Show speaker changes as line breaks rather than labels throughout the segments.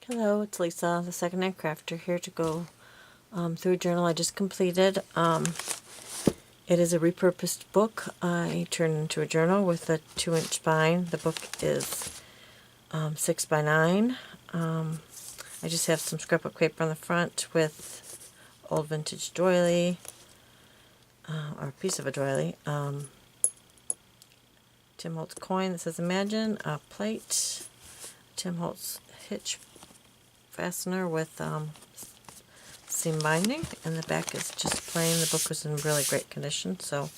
Hello, it's Lisa, the Secondhand Crafter, here to go through a journal I just completed. It is a repurposed book. I turned into a journal with a 2-inch spine. The book is 6 by 9. I just have some scrapbook paper on the front with old vintage doily, or a piece of a doily. Tim Holtz coin that says Imagine, a plate, Tim Holtz hitch fastener with seam binding, and the back is just plain. The book was in really great condition, so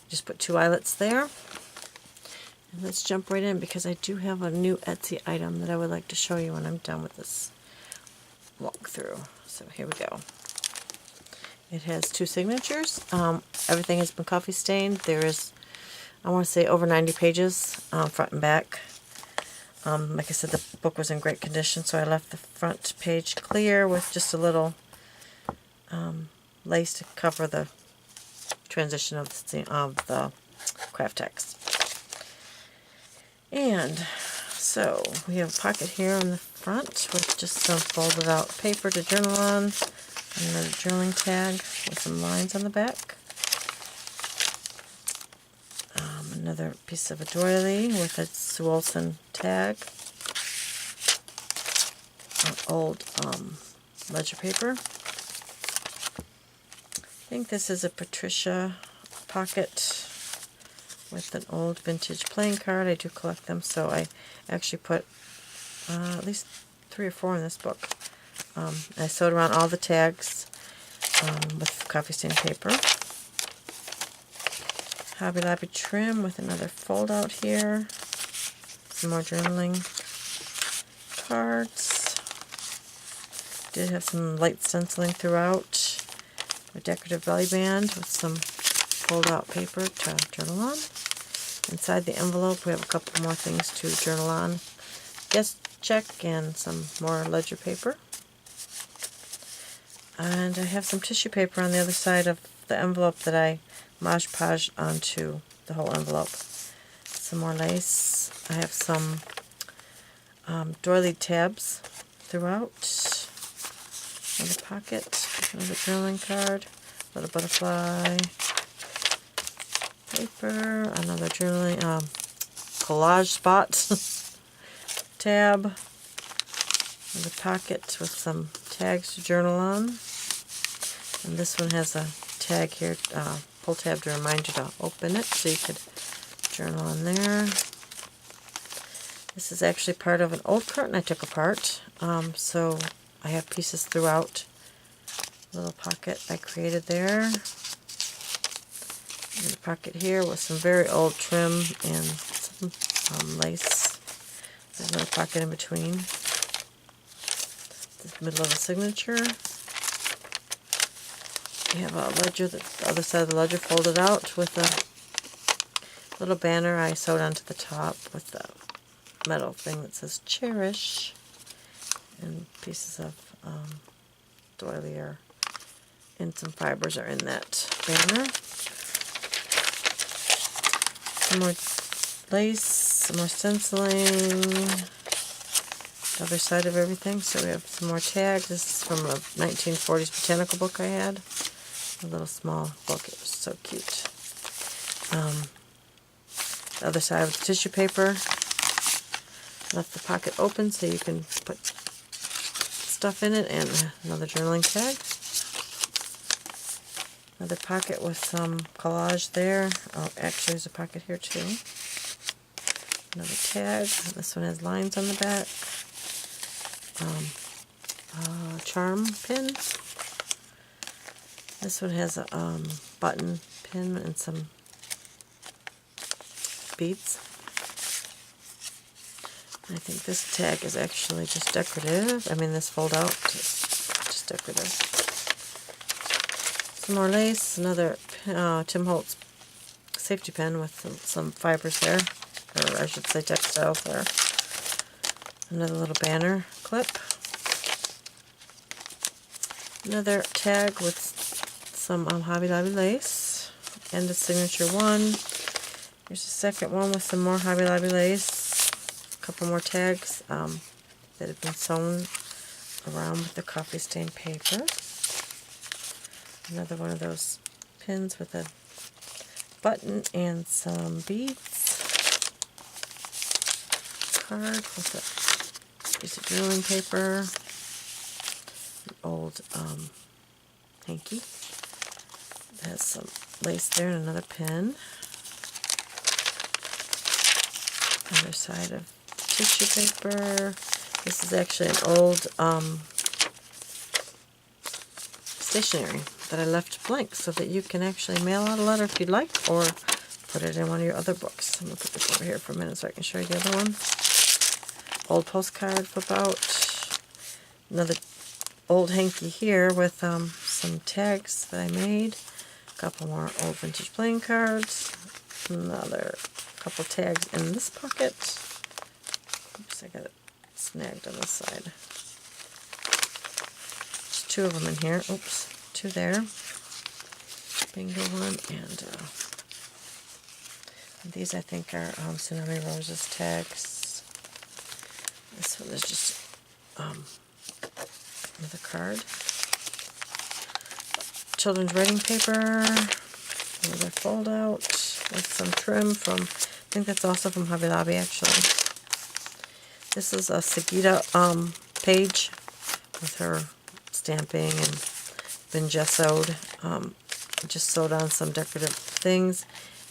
just put 2 eyelets there. And let's jump right in because I do have a new Etsy item that I would like to show you when I'm done with this walkthrough. So here we go. It has 2 signatures. Everything has been coffee stained. There is, I want to say, over 90 pages, front and back. Like I said, the book was in great condition, so I left the front page clear with just a little lace to cover the transition of the craft text. And so we have a pocket here on the front with just some folded out paper to journal on, another journaling tag with some lines on the back. Another piece of a doily with a Sue Olson tag. Old ledger paper. I think this is a Patricia pocket with an old vintage playing card. I do collect them, so I actually put at least 3 or 4 in this book. I sewed around all the tags with coffee stained paper. Hobby Lobby trim with another fold out here. Some more journaling cards. Did have some light stenciling throughout. A decorative belly band with some fold out paper to journal on. Inside the envelope we have a couple more things to journal on. Guest check and some more ledger paper. And I have some tissue paper on the other side of the envelope that I Mod Podge onto the whole envelope. Some more lace. I have some doily tabs throughout. Another pocket, another journaling card, little butterfly paper, another journaling collage spot tab, another pocket with some tags to journal on, and this one has a tag here, pull tab to remind you to open it so you could journal in there. This is actually part of an old carton I took apart, so I have pieces throughout. Little pocket I created there. And a pocket here with some very old trim and some lace. There's another pocket in between. The middle of the signature. We have a ledger, the other side of the ledger folded out with a little banner I sewed onto the top with the metal thing that says Cherish, and pieces of doily and some fibers are in that banner. Some more lace, some more stenciling, the other side of everything. So we have some more tags. This is from a 1940s botanical book I had. A little small book. It was so cute. The other side with the tissue paper. Left the pocket open so you can put stuff in it, and another journaling tag. Another pocket with some collage there. Oh, actually there's a pocket here too. Another tag. This one has lines on the back. Charm pin. This one has a button pin and some beads. I think this tag is actually just decorative. I mean, this fold out is just decorative. Some more lace, another Tim Holtz safety pin with some fibers there, or I should say textiles there. Another little banner clip. Another tag with some Hobby Lobby lace, and a signature one. Here's a second one with some more Hobby Lobby lace. A couple more tags that have been sewn around with the coffee stain paper. Another one of those pins with a button and some beads. Card with a piece of drilling paper. An old hanky. It has some lace there and another pin. Other side of tissue paper. This is actually an old stationery that I left blank so that you can actually mail out a letter if you'd like, or put it in one of your other books. I'm going to put this over here for a minute so I can show you the other one. Old postcard flip out. Another old hanky here with some tags that I made. A couple more old vintage playing cards. Another couple tags in this pocket. Oops, I got it snagged on this side. There's two of them in here. Oops, two there. Bingo one, and these I think are Tsunami Roses tags. This one is just another card. Children's writing paper. Another fold out with some trim from, I think that's also from Hobby Lobby actually. This is a Sagita page with her stamping and been gessoed. Just sewed on some decorative things.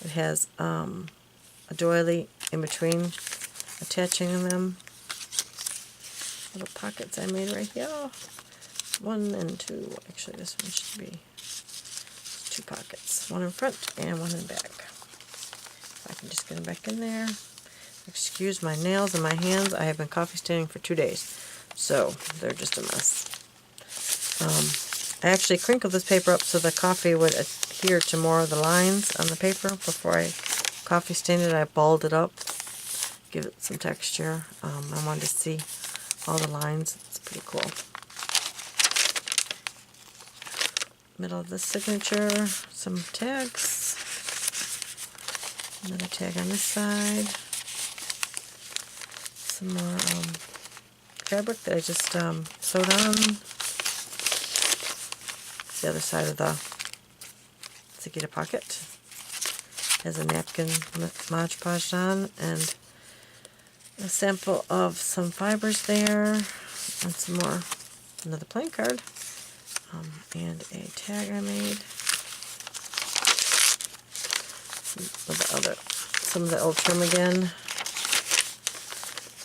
It has a doily in between attaching them. Little pockets I made right here. 1 and 2. Actually, this one should be 2 pockets. One in front and one in back. If I can just get them back in there. Excuse my nails and my hands. I have been coffee staining for 2 days, so they're just a mess. I actually crinkled this paper up so the coffee would adhere to more of the lines on the paper before I coffee stained it. I balled it up, give it some texture. I wanted to see all the lines. It's pretty cool. Middle of the signature, some tags. Another tag on this side. Some more fabric that I just sewed on. The other side of the Sagita pocket. Has a napkin Mod Podged on, and a sample of some fibers there, and some more, another playing card, and a tag I made. Some of the old trim again.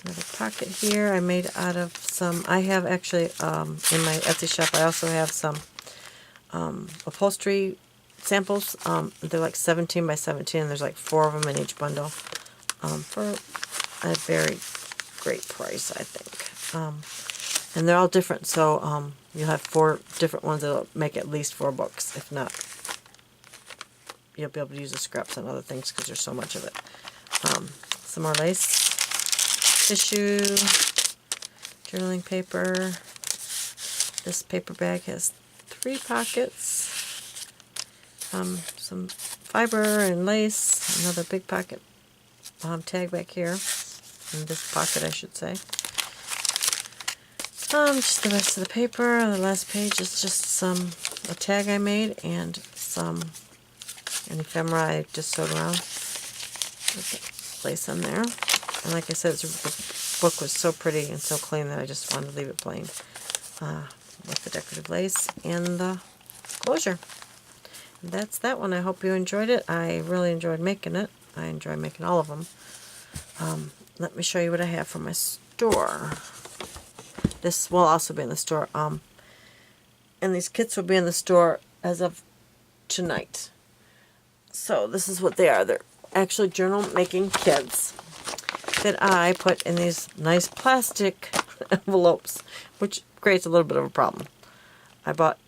Another pocket here I made out of some, I have actually in my Etsy shop I also have some upholstery samples. They're like 17 by 17, and there's like 4 of them in each bundle for a very great price, I think. And they're all different, so you'll have 4 different ones that'll make at least 4 books. If not, you'll be able to use the scraps on other things because there's so much of it. Some more lace, tissue, journaling paper. This paper bag has 3 pockets, some fiber and lace, another big pocket tag back here, in this pocket I should say. Just the rest of the paper. On the last page is just a tag I made and an ephemera I just sewed around with the lace on there. And like I said, the book was so pretty and so clean that I just wanted to leave it plain. With the decorative lace and the closure. And that's that one. I hope you enjoyed it. I really enjoyed making it. I enjoy making all of them. Let me show you what I have from my store. This will also be in the store. And these kits will be in the store as of tonight. So this is what they are. They're actually journal making kits that I put in these nice plastic envelopes, which creates a little bit of a problem. I bought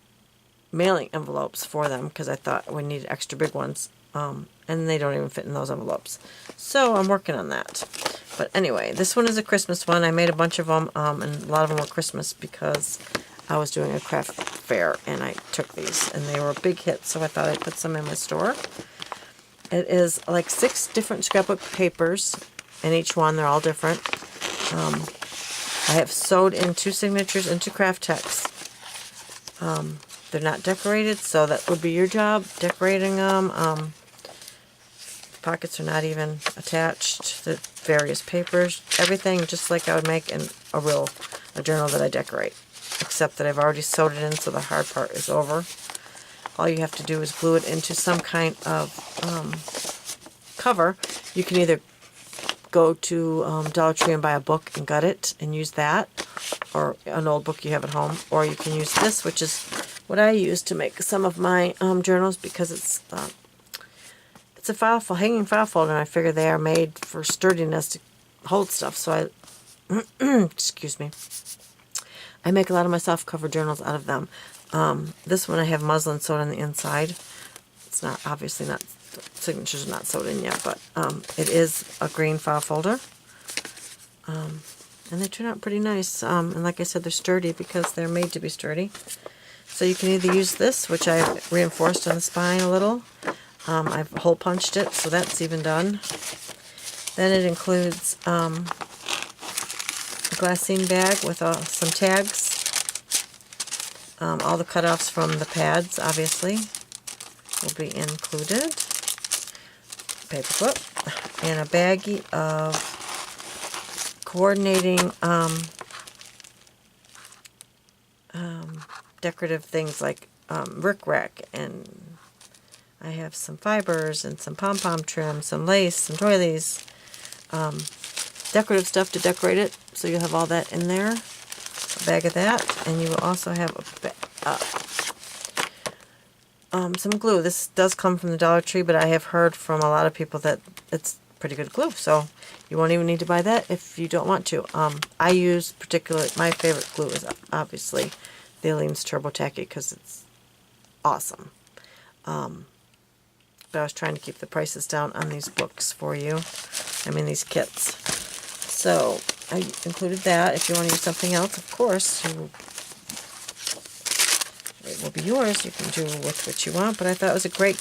mailing envelopes for them because I thought we needed extra big ones, and they don't even fit in those envelopes. So I'm working on that. But anyway, this one is a Christmas one. I made a bunch of them, and a lot of them were Christmas because I was doing a craft fair and I took these, and they were a big hit, so I thought I'd put some in my store. It is like 6 different scrapbook papers in each one. They're all different. I have sewed in 2 signatures into Craft Text. They're not decorated, so that would be your job, decorating them. Pockets are not even attached. The various papers, everything just like I would make in a journal that I decorate, except that I've already sewed it in, so the hard part is over. All you have to do is glue it into some kind of cover. You can either go to Dollar Tree and buy a book and gut it and use that, or an old book you have at home, or you can use this, which is what I use to make some of my journals, because it's a hanging file folder, and I figure they are made for sturdiness to hold stuff. So excuse me, I make a lot of my soft cover journals out of them. This one I have muslin sewed on the inside. It's not, obviously not, the signatures are not sewed in yet, but it is a green file folder. And they turn out pretty nice. And like I said, they're sturdy because they're made to be sturdy. So you can either use this, which I've reinforced on the spine a little. I've hole punched it, so that's even done. Then it includes a glassine bag with some tags. All the cutoffs from the pads, obviously, will be included. Paper clip. And a baggie of coordinating decorative things like rickrack, and I have some fibers and some pom-pom trim, some lace, some doilies, decorative stuff to decorate it, so you'll have all that in there. A bag of that, and you will also have some glue. This does come from the Dollar Tree, but I have heard from a lot of people that it's pretty good glue, so you won't even need to buy that if you don't want to. I use my favorite glue is obviously the Aleene's Turbo Tacky, because it's awesome. But I was trying to keep the prices down on these books for you. I mean, these kits. So I included that. If you want to use something else, of course, it will be yours. You can do with what you want. But I thought it was a great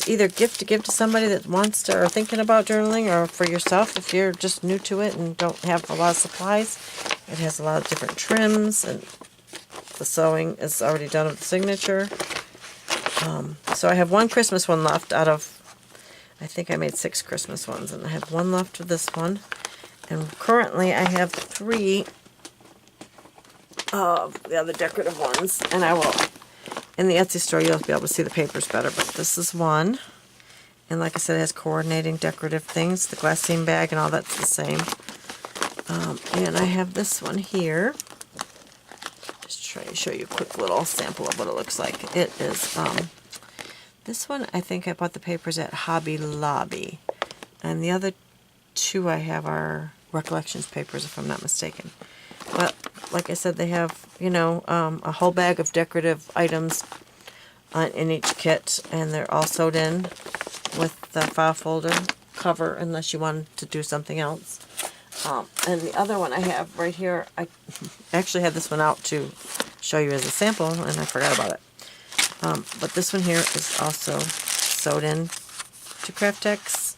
either gift to give to somebody that wants to, or thinking about journaling, or for yourself if you're just new to it and don't have a lot of supplies. It has a lot of different trims, and the sewing is already done with the signature. So I have one Christmas one left out of, I think I made 6 Christmas ones, and I have one left of this one. And currently I have 3 of the other decorative ones, and I will, in the Etsy store, you'll be able to see the papers better, but this is one. And like I said, it has coordinating decorative things. The glassine bag and all that's the same. And I have this one here. Just try to show you a quick little sample of what it looks like. It is, this one, I think I bought the papers at Hobby Lobby. And the other 2 I have are Recollections papers, if I'm not mistaken. But like I said, they have, a whole bag of decorative items in each kit, and they're all sewed in with the file folder cover, unless you want to do something else. And the other one I have right here, I actually had this one out to show you as a sample, and I forgot about it. But this one here is also sewed in to Craft Text.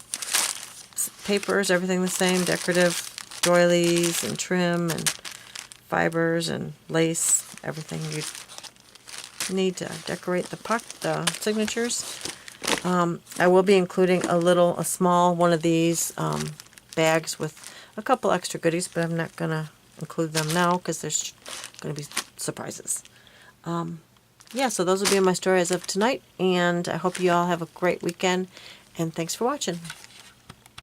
Papers, everything the same, decorative doilies and trim and fibers and lace, everything you need to decorate the signatures. I will be including a small one of these bags with a couple extra goodies, but I'm not going to include them now because there's going to be surprises. Yeah, so those will be my story as of tonight, and I hope you all have a great weekend, and thanks for watching.